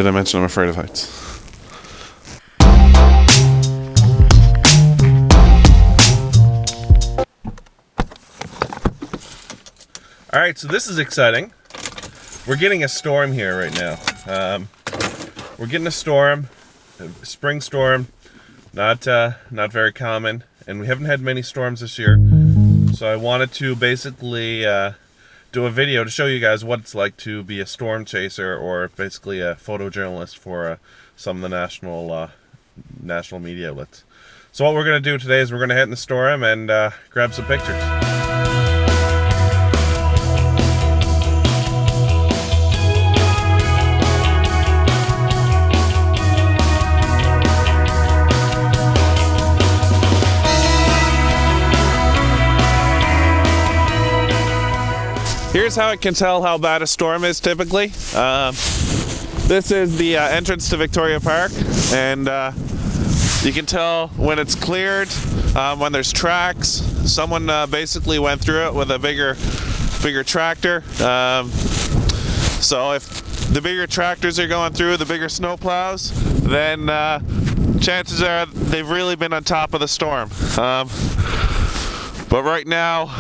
Did I mention I'm afraid of heights? Alright, so this is exciting. We're getting a storm here right now. We're getting a storm, a spring storm, not very common, and we haven't had many storms this year. So I wanted to basically do a video to show you guys what it's like to be a storm chaser, or basically a photojournalist for some of the national media outlets. So what we're going to do today is we're going to head in the storm and grab some pictures. Here's how I can tell how bad a storm is typically. This is the entrance to Victoria Park, and you can tell when it's cleared, when there's tracks. Someone basically went through it with a bigger tractor. So if the bigger tractors are going through, the bigger snow plows, then chances are they've really been on top of the storm. But right now,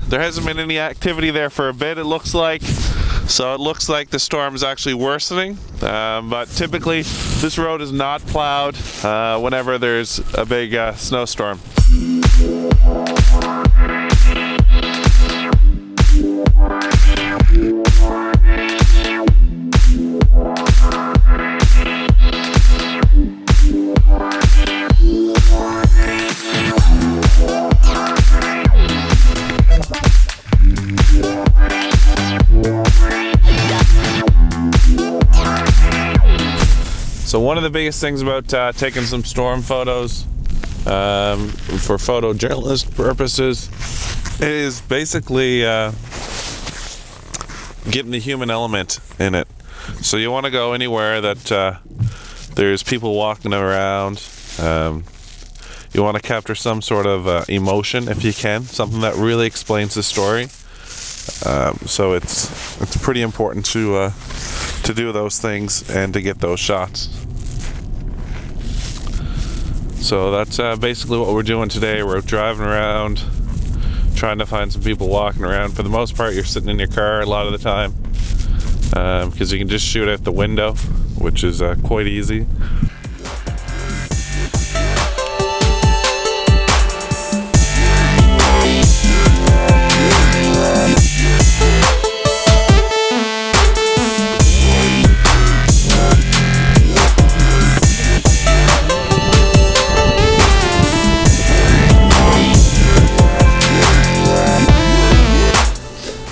there hasn't been any activity there for a bit, it looks like. So it looks like the storm is actually worsening. But typically, this road is not plowed whenever there's a big snowstorm. So one of the biggest things about taking some storm photos for photojournalist purposes is basically getting the human element in it. So you want to go anywhere that there's people walking around. You want to capture some sort of emotion if you can, something that really explains the story. So it's pretty important to do those things and to get those shots. So that's basically what we're doing today. We're driving around, trying to find some people walking around. For the most part, you're sitting in your car a lot of the time, because you can just shoot out the window, which is quite easy.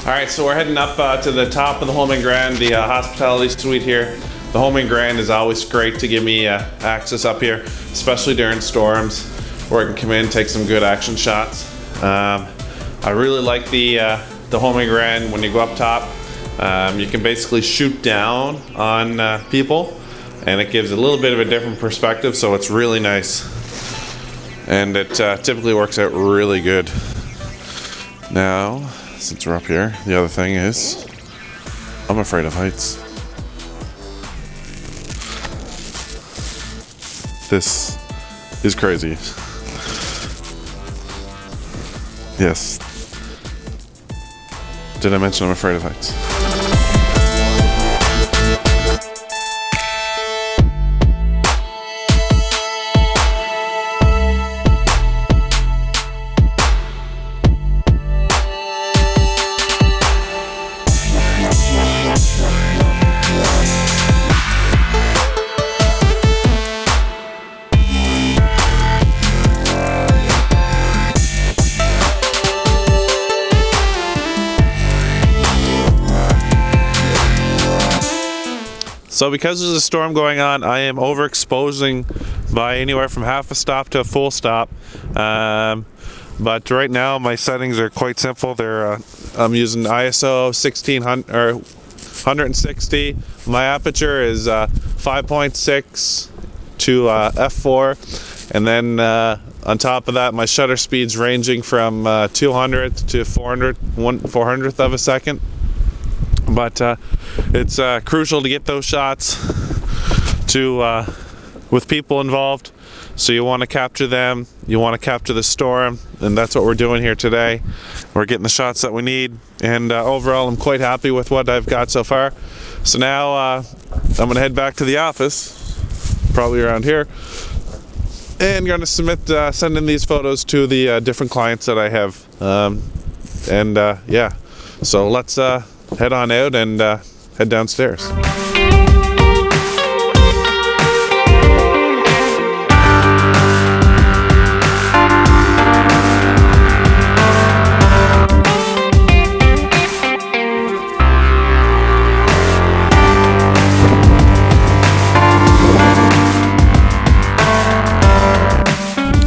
Alright, so we're heading up to the top of the Home & Grand, the hospitality suite here. The Home & Grand is always great to give me access up here, especially during storms, where I can come in and take some good action shots. I really like the Home & Grand. When you go up top, you can basically shoot down on people, and it gives a little bit of a different perspective, so it's really nice. And it typically works out really good. Now, since we're up here, the other thing is, I'm afraid of heights. This is crazy. Yes. Did I mention I'm afraid of heights? So because there's a storm going on, I am overexposing by anywhere from half a stop to a full stop. But right now my settings are quite simple. I'm using ISO 1600 or 160. My aperture is 5.6 to f4, and then on top of that, my shutter speed's ranging from 200 to 400th of a second. But it's crucial to get those shots to with people involved. So you want to capture them, you want to capture the storm, and that's what we're doing here today. We're getting the shots that we need, and overall I'm quite happy with what I've got so far. So now I'm going to head back to the office, probably around here, and going to send in these photos to the different clients that I have. Yeah, so let's head on out and head downstairs.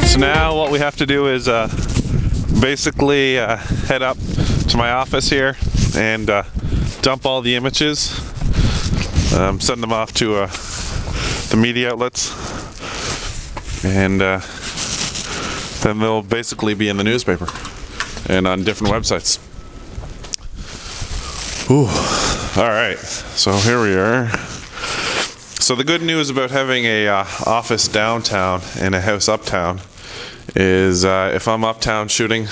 So now what we have to do is basically head up to my office here and dump all the images, send them off to the media outlets, and then they'll basically be in the newspaper and on different websites. Ooh. All right, so here we are. So the good news about having a office downtown and a house uptown is if I'm uptown shooting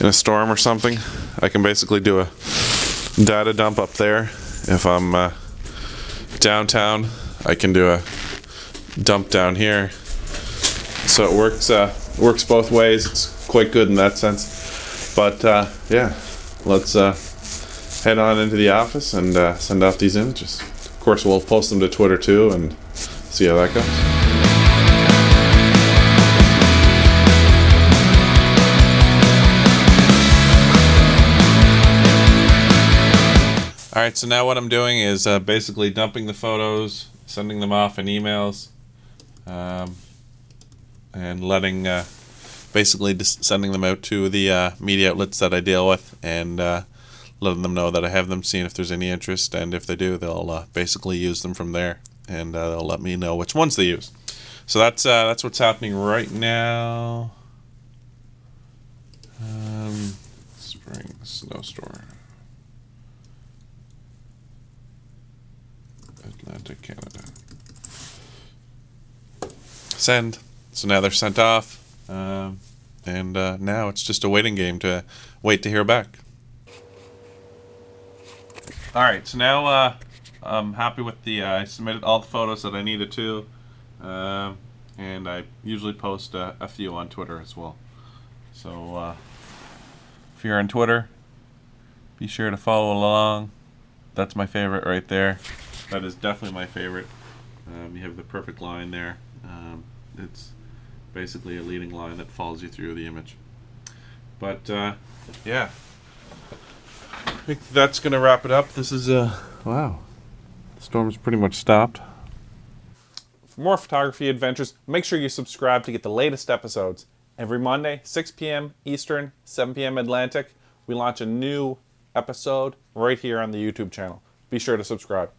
in a storm or something, I can basically do a data dump up there. If I'm downtown, I can do a dump down here. So it works both ways. It's quite good in that sense. But yeah, let's head on into the office and send off these images. Of course, we'll post them to Twitter too and see how that goes. Alright, so now what I'm doing is basically dumping the photos, sending them off in emails, and letting, basically just sending them out to the media outlets that I deal with, and letting them know that I have them, seeing if there's any interest, and if they do, they'll basically use them from there, and they'll let me know which ones they use. So that's what's happening right now. Spring snowstorm. Atlantic Canada. Send. So now they're sent off, and now it's just a waiting game to wait to hear back. All right, so now I'm happy with I submitted all the photos that I needed to, and I usually post a few on Twitter as well. So if you're on Twitter, be sure to follow along. That's my favorite right there. That is definitely my favorite. You have the perfect line there. It's basically a leading line that follows you through the image. But yeah, I think that's going to wrap it up. This is wow, the storm's pretty much stopped. For more photography adventures, make sure you subscribe to get the latest episodes. Every Monday, 6 p.m. Eastern, 7 p.m. Atlantic, we launch a new episode right here on the YouTube channel. Be sure to subscribe.